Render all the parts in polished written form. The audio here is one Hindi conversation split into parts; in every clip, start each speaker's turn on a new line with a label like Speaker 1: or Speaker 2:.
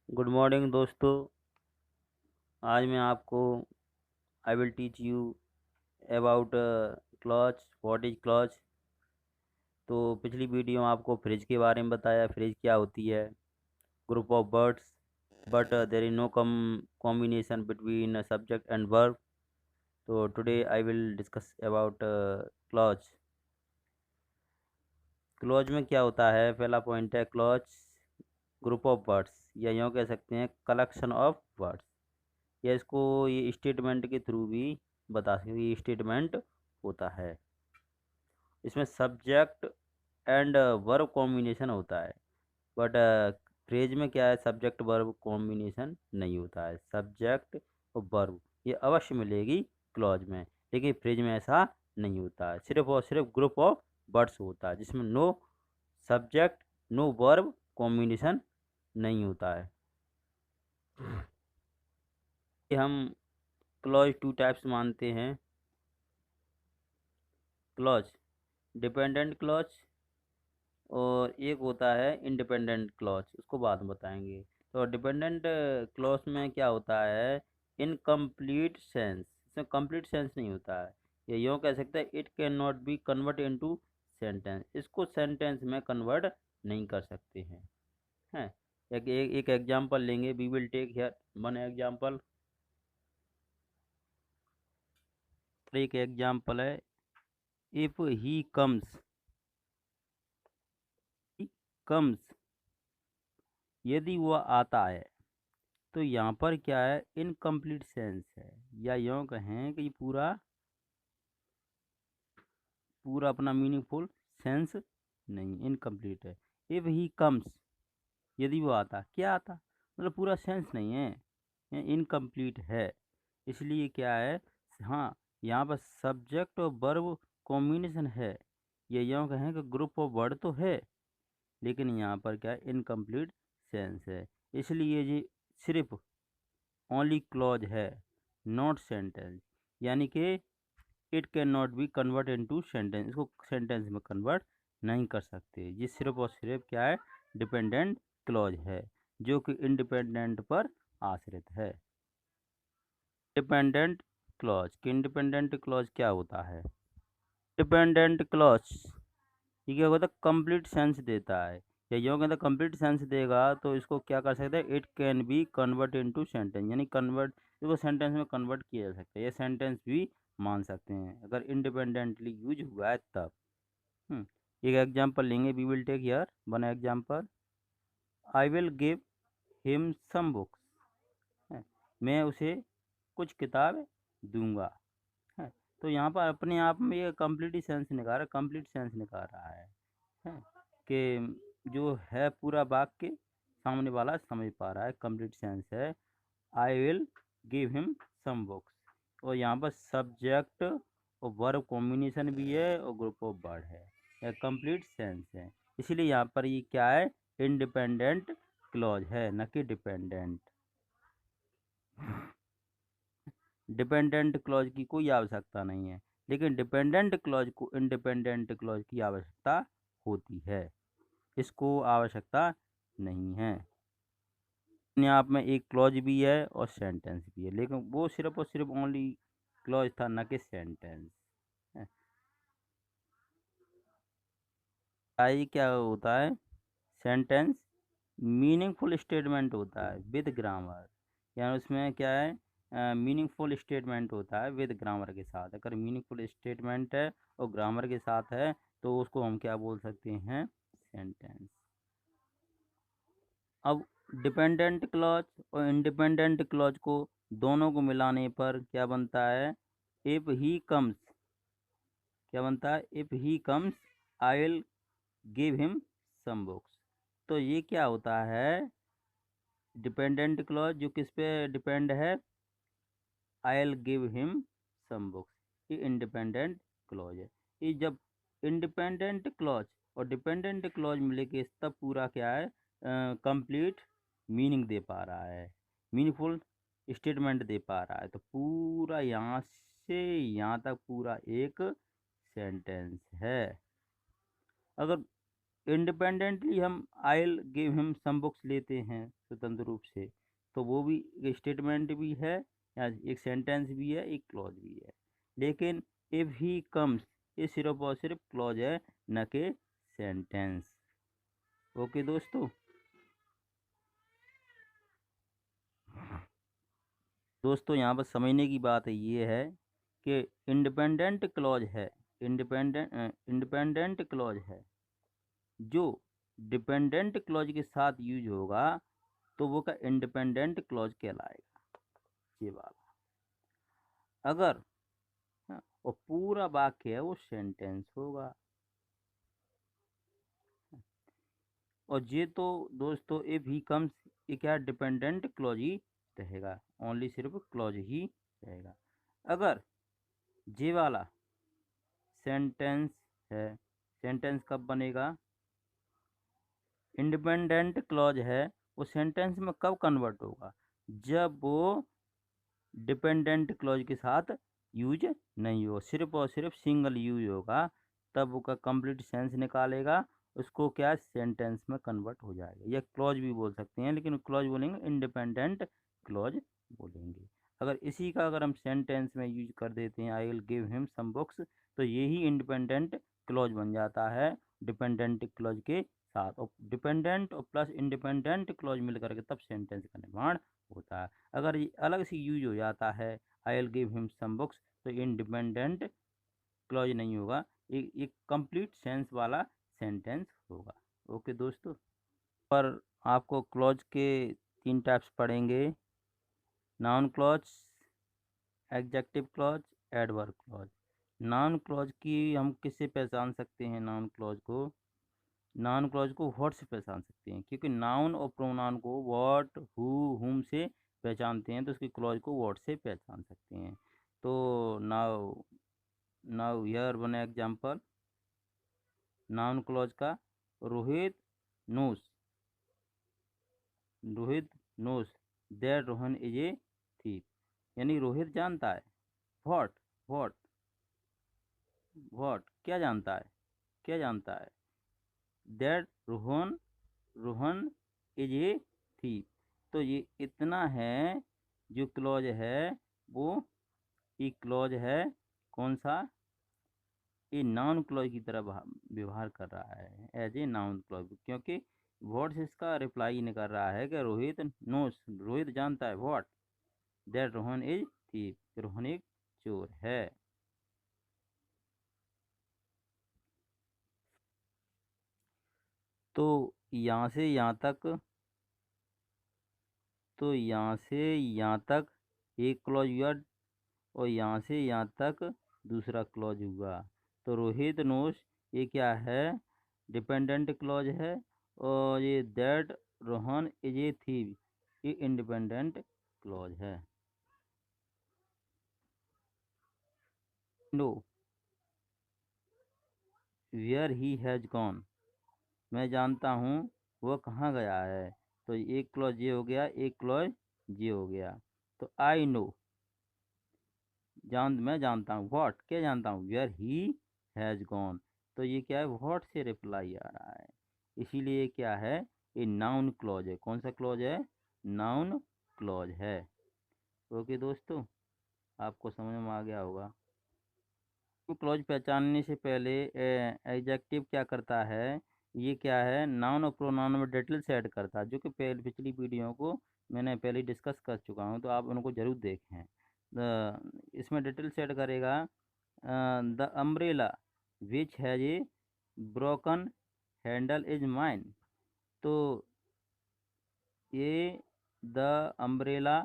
Speaker 1: गुड मॉर्निंग दोस्तों। आज मैं आपको I will teach you about clause. What is clause. तो पिछली वीडियो में आपको फ्रिज के बारे में बताया, फ्रिज क्या होती है। Group of birds, but there is no combination between subject and verb. तो today I will discuss about clause. Clause में क्या होता है, पहला पॉइंट है क्लॉच ग्रुप ऑफ वर्ड्स, या यूँ कह सकते हैं कलेक्शन ऑफ वर्ड्स। या इसको ये स्टेटमेंट के थ्रू भी बता सकते हैं, ये स्टेटमेंट होता है। इसमें सब्जेक्ट एंड वर्ब कॉम्बिनेशन होता है, बट फ्रेज में क्या है, सब्जेक्ट वर्ब कॉम्बिनेशन नहीं होता है। सब्जेक्ट और वर्ब ये अवश्य मिलेगी क्लॉज में, लेकिन फ्रेज में ऐसा नहीं होता है। सिर्फ और सिर्फ ग्रुप ऑफ वर्ड्स होता है जिसमें no subject no verb combination नहीं होता है। ये हम क्लॉज टू टाइप्स मानते हैं। क्लॉज डिपेंडेंट क्लॉज और एक होता है इंडिपेंडेंट क्लॉज, उसको बाद में बताएंगे। तो डिपेंडेंट क्लॉज में क्या होता है, इनकम्प्लीट सेंस, इसमें कंप्लीट सेंस नहीं होता है। ये यूँ कह सकते हैं it can not be convert into sentence, इसको सेंटेंस में कन्वर्ट नहीं कर सकते हैं। एक एग्जांपल लेंगे, we will take here one example. एक एग्जांपल है, इफ ही कम्स, कम्स यदि वह आता है। तो यहाँ पर क्या है, इनकम्प्लीट सेंस है, या यूँ कहें कि पूरा पूरा अपना मीनिंगफुल सेंस नहीं, इनकम्प्लीट है। इफ ही कम्स, यदि वो आता, क्या आता, मतलब पूरा सेंस नहीं है, इनकम्प्लीट है। इसलिए क्या है, हाँ, यहाँ पर सब्जेक्ट और वर्ब कॉम्बिनेशन है। ये यूँ कहें कि ग्रुप ऑफ वर्ड तो है, लेकिन यहाँ पर क्या है, इनकम्प्लीट सेंस है। इसलिए ये सिर्फ ओनली क्लॉज है, नॉट सेंटेंस। यानी कि it can not be convert into sentence, इसको सेंटेंस में कन्वर्ट नहीं कर सकते। ये सिर्फ और सिर्फ क्या है, डिपेंडेंट क्लॉज है, जो कि इंडिपेंडेंट पर आश्रित है। डिपेंडेंट क्लॉज कि इंडिपेंडेंट क्लॉज क्या होता है, डिपेंडेंट क्लॉज ये क्या होता है, कंप्लीट सेंस देता है। या यूँ कहते कंप्लीट सेंस देगा तो इसको क्या कर सकते हैं, it can be convert into sentence, यानी कन्वर्ट, इसको सेंटेंस में कन्वर्ट किया जा सकता है। ये सेंटेंस भी मान सकते हैं अगर इंडिपेंडेंटली यूज हुआ है तब। एक एग्जांपल लेंगे, we will take here one example. I will give him some books, मैं उसे कुछ किताब दूंगा है। तो यहाँ पर अपने आप में ये कंप्लीट सेंस निकाल रहा है, कंप्लीट सेंस निकाल रहा है कि जो है पूरा वाक्य सामने वाला समझ पा रहा है, कंप्लीट सेंस है। I will give him some books, और यहाँ पर सब्जेक्ट और वर्ब कॉम्बिनेशन भी है और ग्रुप ऑफ वर्ड है, यह कंप्लीट सेंस है। इसीलिए यहाँ पर ये क्या है, इंडिपेंडेंट क्लॉज है, न कि डिपेंडेंट। डिपेंडेंट क्लॉज की कोई आवश्यकता नहीं है, लेकिन डिपेंडेंट क्लॉज को इंडिपेंडेंट क्लॉज की आवश्यकता होती है, इसको आवश्यकता नहीं है। अपने आप में एक क्लॉज भी है और सेंटेंस भी है, लेकिन वो सिर्फ और सिर्फ ओनली क्लॉज था, न कि सेंटेंस। आई क्या होता है, सेंटेंस मीनिंगफुल स्टेटमेंट होता है विद ग्रामर, यानी उसमें क्या है, मीनिंगफुल स्टेटमेंट होता है विद ग्रामर के साथ। अगर मीनिंगफुल स्टेटमेंट है और ग्रामर के साथ है तो उसको हम क्या बोल सकते हैं, सेंटेंस। अब डिपेंडेंट क्लॉज और इंडिपेंडेंट क्लॉज को दोनों को मिलाने पर क्या बनता है, इफ ही कम्स, क्या बनता है, if he comes I will give him some books. तो ये क्या होता है, डिपेंडेंट क्लॉज जो किस पे डिपेंड है, I will give him some books, ये इंडिपेंडेंट क्लॉज है। ये जब इंडिपेंडेंट क्लॉज और डिपेंडेंट क्लॉज मिले के तब पूरा क्या है, कंप्लीट मीनिंग दे पा रहा है, मीनिंगफुल स्टेटमेंट दे पा रहा है। तो पूरा यहाँ से यहाँ तक पूरा एक सेंटेंस है। अगर इंडिपेंडेंटली हम I will give him some books लेते हैं स्वतंत्र रूप से, तो वो भी एक स्टेटमेंट भी है या एक सेंटेंस भी है, एक क्लॉज भी है। लेकिन इफ ही कम्स, ये सिर्फ और सिर्फ क्लॉज है, न कि सेंटेंस। ओके दोस्तों, यहाँ पर समझने की बात ये है कि इंडिपेंडेंट क्लॉज है, इंडिपेंडेंट क्लॉज है जो डिपेंडेंट क्लॉज के साथ यूज होगा तो वो का इंडिपेंडेंट क्लॉज कहलाएगा, ये वाला। अगर हाँ, और पूरा वाक्य है वो सेंटेंस होगा। और ये तो दोस्तों इफ ही कम्स, ये क्या डिपेंडेंट क्लॉज ही रहेगा, ओनली सिर्फ क्लॉज ही रहेगा। अगर ये वाला सेंटेंस है, सेंटेंस कब बनेगा? इंडिपेंडेंट क्लॉज है वो सेंटेंस में कब कन्वर्ट होगा? जब वो डिपेंडेंट क्लॉज के साथ यूज नहीं हो, सिर्फ और सिर्फ सिंगल यूज होगा, तब वो का कंप्लीट सेंस निकालेगा, उसको क्या सेंटेंस में कन्वर्ट हो जाएगा। या क्लॉज भी बोल सकते हैं, लेकिन क्लॉज बोलेंगे इंडिपेंडेंट क्लॉज बोलेंगे। अगर इसी का अगर हम सेंटेंस में यूज कर देते हैं I will give him some books, तो यही इंडिपेंडेंट क्लॉज बन जाता है डिपेंडेंट क्लॉज के साथ। और डिपेंडेंट और प्लस इंडिपेंडेंट क्लॉज मिलकर के तब सेंटेंस का निर्माण होता है। अगर ये अलग से यूज हो जाता है I will give him some books, तो इंडिपेंडेंट क्लॉज नहीं होगा, एक कंप्लीट सेंस वाला सेंटेंस होगा। ओके दोस्तों, पर आपको क्लॉज के 3 टाइप्स पढ़ेंगे, noun clause, adjective clause, adverb clause. Noun clause की हम किससे पहचान सकते हैं? नाउन क्लॉज को, नाउन क्लॉज को व्हाट से पहचान सकते हैं, क्योंकि नाउन और प्रोनाउन को व्हाट, हु, हुम से पहचानते हैं, तो उसकी क्लॉज को व्हाट से पहचान सकते हैं। तो now now here one example noun clause का। Rohit knows, Rohit knows that Rohan is a thief, यानी रोहित जानता है। व्हाट, व्हाट, व्हाट क्या जानता है, क्या जानता है? That Rohan, Rohan is a thief. तो ये इतना है जो क्लॉज है वो एक क्लॉज है, कौन सा? ये नाउन क्लॉज की तरह व्यवहार कर रहा है, एज ए नाउन क्लॉज, क्योंकि व्हाट से इसका रिप्लाई नहीं कर रहा है कि रोहित नोस, रोहित जानता है what, that Rohan is thief, Rohan एक चोर है। तो यहाँ से यहाँ तक, तो यहाँ से यहाँ तक एक क्लॉज हुआ, और यहाँ से यहाँ तक दूसरा क्लॉज हुआ। तो रोहित नोस ये क्या है? डिपेंडेंट क्लॉज है। और ये that Rohan is a thief, ये इंडिपेंडेंट क्लॉज है। Know where he has gone, मैं जानता हूँ वह कहाँ गया है। तो एक क्लॉज ये हो गया, एक क्लॉज ये हो गया। तो आई नो, मैं जानता हूँ। व्हाट क्या जानता हूँ? वेयर ही हैज गॉन, तो ये क्या है? व्हाट से रिप्लाई आ रहा है, इसीलिए क्या है? ये नाउन क्लॉज है। कौन सा क्लॉज है? नाउन क्लॉज है। ओके दोस्तों, आपको समझ में आ गया होगा। क्लॉज पहचानने से पहले एडजेक्टिव क्या करता है, ये क्या है? नाउन और प्रोनाउन में डिटेल्स ऐड करता है, जो कि पहले पिछली वीडियो को मैंने पहले डिस्कस कर चुका हूँ, तो आप उनको जरूर देखें। इसमें डिटेल्स ऐड करेगा the umbrella which has a broken handle is mine. तो ये द अम्ब्रेला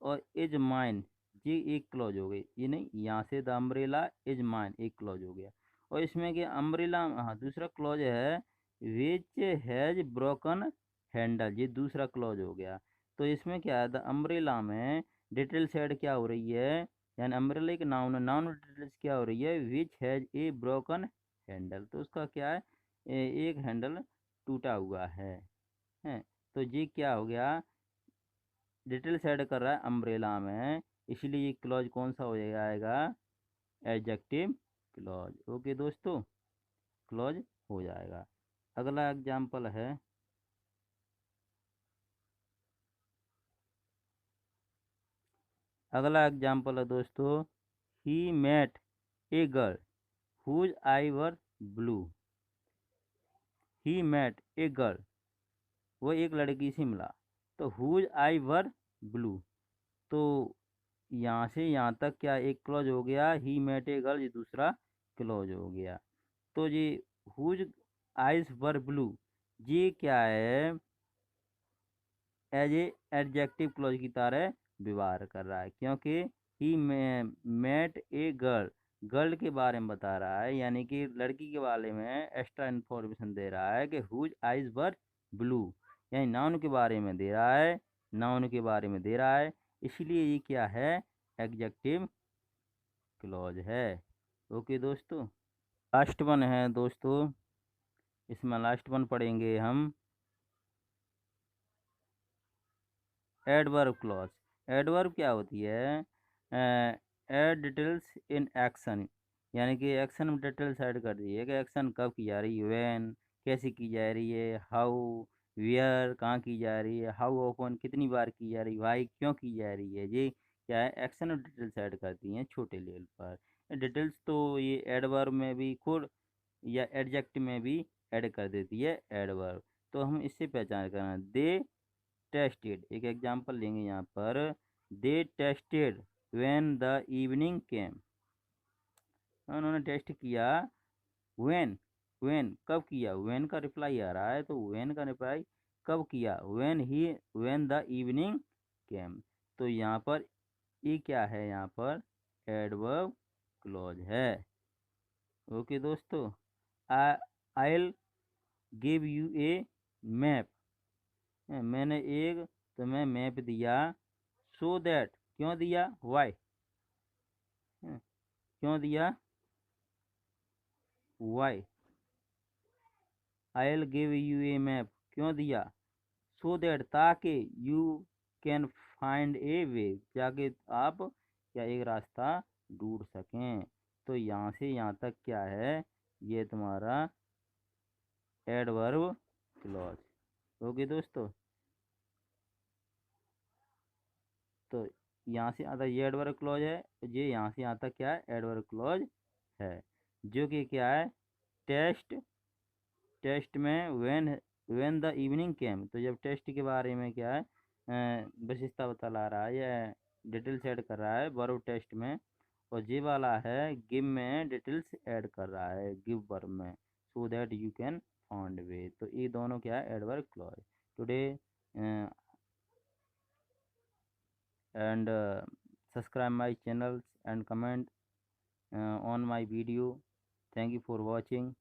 Speaker 1: और इज माइन, ये एक क्लॉज हो गई, ये नहीं, यहाँ से द अम्ब्रेला इज माइन एक क्लॉज हो गया। और इसमें क्या अम्ब्रेला, हाँ दूसरा क्लॉज है विच हैज ब्रोकन हैंडल, ये दूसरा क्लॉज हो गया। तो इसमें क्या है? द अम्ब्रेला में डिटेल्स ऐड क्या हो रही है, यानी अम्ब्रेला एक नाउन है, नाउन डिटेल्स क्या हो रही है? Which has a broken handle, तो उसका क्या है? एक हैंडल टूटा हुआ है। तो ये क्या हो गया? डिटेल्स ऐड कर रहा है अम्ब्रेला में, इसलिए ये क्लॉज कौन सा हो जाएगा? Adjective clause. ओके दोस्तों, क्लॉज हो जाएगा। अगला एग्जाम्पल है दोस्तों, he met a girl whose eye were blue. He met a girl, वो एक लड़की से मिला, तो हुज आई वर ब्लू। तो यहाँ से यहाँ तक क्या एक क्लॉज हो गया, ही मेट ए गर्ल, ये दूसरा क्लॉज हो गया। तो ये हुज आइज वर ब्लू, ये क्या है, एज ए एडजेक्टिव क्लॉज की तरह व्यवहार कर रहा है, क्योंकि he met a girl, girl के बारे में बता रहा है, यानी कि लड़की के बारे में एक्स्ट्रा इन्फॉर्मेशन दे रहा है कि हुज आइज वर ब्लू, यानी नाउन के बारे में दे रहा है, नाउन के बारे में दे रहा है, इसलिए ये क्या है, एडजेक्टिव क्लॉज है। ओके दोस्तों, लास्ट वन है दोस्तों, इसमें लास्ट वन पढ़ेंगे हम, एडवर्ब क्लॉज। एडवर्ब क्या होती है, एड डिटेल्स इन एक्शन, यानी कि एक्शन में डिटेल्स ऐड कर दी है कि एक्शन कब की जा रही है, व्हेन कैसे की जा रही है, हाउ वेयर कहाँ की जा रही है, हाउ ऑफन कितनी बार की जा रही है, वाई क्यों की जा रही है, ये क्या है, एक्शन और डिटेल्स ऐड करती हैं छोटे लेवल पर। डिटेल्स तो ये एडवर्ब में भी खुद या एडजेक्ट में भी ऐड कर देती है एडवर्ब। तो हम इससे पहचान करना, दे टेस्टेड, एक एग्जांपल लेंगे यहाँ पर, दे टेस्टेड व्हेन द इवनिंग केम, उन्होंने टेस्ट किया, व्हेन, व्हेन कब किया, व्हेन का रिप्लाई आ रहा है, तो व्हेन का रिप्लाई कब किया, व्हेन द इवनिंग केम। तो यहाँ पर ये क्या है, यहाँ पर एडवर्ब क्लॉज है। ओके दोस्तों, I give you a map, मैंने एक तुम्हें मैप दिया, सो दैट क्यों दिया, वाई क्यों दिया, why, I will give you a map क्यों दिया, सो दैट ताकि, you can find a way, ताकि आप क्या एक रास्ता ढूंढ सकें। तो यहाँ से यहाँ तक क्या है, ये तुम्हारा एडवर्ब क्लॉज। ओके दोस्तों, तो यहाँ से आता ये एडवर्ब क्लॉज है, ये यहाँ से यहाँ तक क्या है, एडवर्ब क्लॉज है, जो कि क्या है, टेस्ट, टेस्ट में व्हेन द इवनिंग केम, तो जब टेस्ट के बारे में क्या है, विशेषता बता ला रहा है या डिटेल्स ऐड कर रहा है वर्ब टेस्ट में, और ये वाला है गिव में डिटेल्स ऐड कर रहा है गिव वर्ब में, so that you can find way. तो ये दोनों क्या है, adverb clause. Today and subscribe my channels and comment on my video. Thank you for watching.